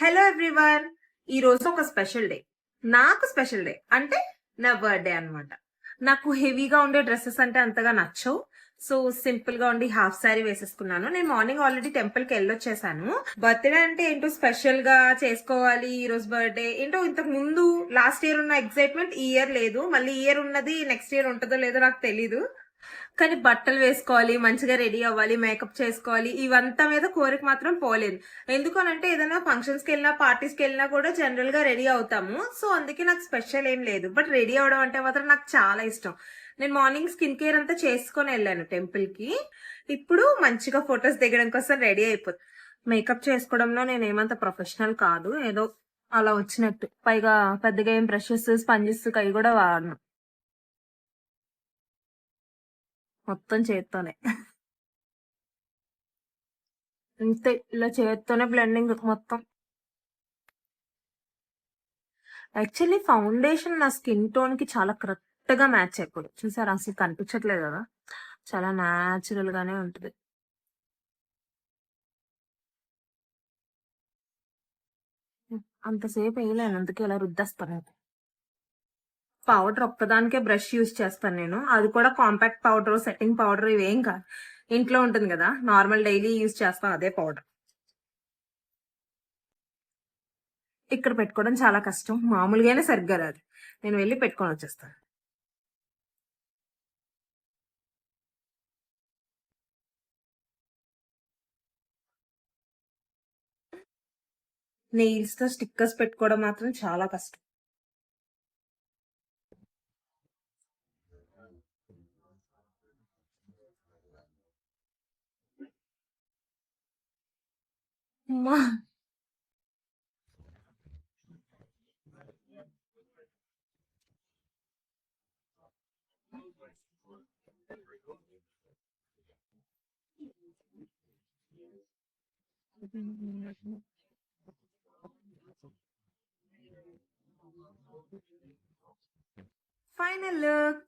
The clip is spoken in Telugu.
Hello everyone. ఈ రోజు ఒక స్పెషల్ డే. నాకు స్పెషల్ డే అంటే నా బర్త్డే అన్నమాట. నాకు హెవీగా ఉండే డ్రెస్సెస్ అంటే అంతగా నచ్చవు. సో సింపుల్ గా ఉండి హాఫ్ సారీ వేసేసుకున్నాను. నేను మార్నింగ్ ఆల్రెడీ టెంపుల్ కి వెళ్ళొచ్చేసాను. బర్త్డే అంటే ఏంటో స్పెషల్ గా చేసుకోవాలి, ఈ రోజు బర్త్డే ఏంటో ఇంతకు ముందు లాస్ట్ ఇయర్ ఉన్న ఎక్సైట్మెంట్ ఈ ఇయర్ లేదు. మళ్ళీ ఈ ఇయర్ ఉన్నది నెక్స్ట్ ఇయర్ ఉంటుందో లేదో నాకు తెలీదు. కానీ బట్టలు వేసుకోవాలి, మంచిగా రెడీ అవ్వాలి, మేకప్ చేసుకోవాలి, ఇవంతా మీద కోరిక మాత్రం పోలేదు. ఎందుకనంటే ఏదైనా ఫంక్షన్స్ కి వెళ్ళినా పార్టీస్ కి వెళ్ళినా కూడా జనరల్ గా రెడీ అవుతాము. సో అందుకే నాకు స్పెషల్ ఏం లేదు. బట్ రెడీ అవడం అంటే మాత్రం నాకు చాలా ఇష్టం. నేను మార్నింగ్ స్కిన్ కేర్ అంతా చేసుకొని వెళ్ళాను టెంపుల్ కి. ఇప్పుడు మంచిగా ఫొటోస్ దిగడం కోసం రెడీ అయిపోతుంది. మేకప్ చేసుకోవడంలో నేను ఏమంత ప్రొఫెషనల్ కాదు, ఏదో అలా వచ్చినట్టు. పైగా పెద్దగా ఏం బ్రషెస్ స్పంజెస్ కై కూడా వాడను, మొత్తం చేత్తోనే. అంతే, ఇలా చేత్తోనే బ్లెండింగ్ మొత్తం. యాక్చువల్లీ ఫౌండేషన్ నా స్కిన్ టోన్ కి చాలా కరెక్ట్ గా మ్యాచ్ అయిపోదు. చూసారా, అసలు కనిపించట్లేదు కదా, చాలా న్యాచురల్ గానే ఉంటుంది. అంతసేపు వేయలేను, అందుకే ఇలా రుద్దేస్తాను. పౌడర్ ఒక్కదానికే బ్రష్ యూజ్ చేస్తాను నేను, అది కూడా కాంపాక్ట్ పౌడర్, సెట్టింగ్ పౌడర్ ఇవేం కాదు. ఇంట్లో ఉంటుంది కదా, నార్మల్ డైలీ యూజ్ చేస్తాను అదే పౌడర్. ఇక్కడ పెట్టుకోవడం చాలా కష్టం, మామూలుగానే సరిగ్గా రాదు. నేను వెళ్ళి పెట్టుకొని వచ్చేస్తాను. నెయిల్స్ తో స్టిక్కర్స్ పెట్టుకోవడం మాత్రం చాలా కష్టం. అమ్మా. Final look.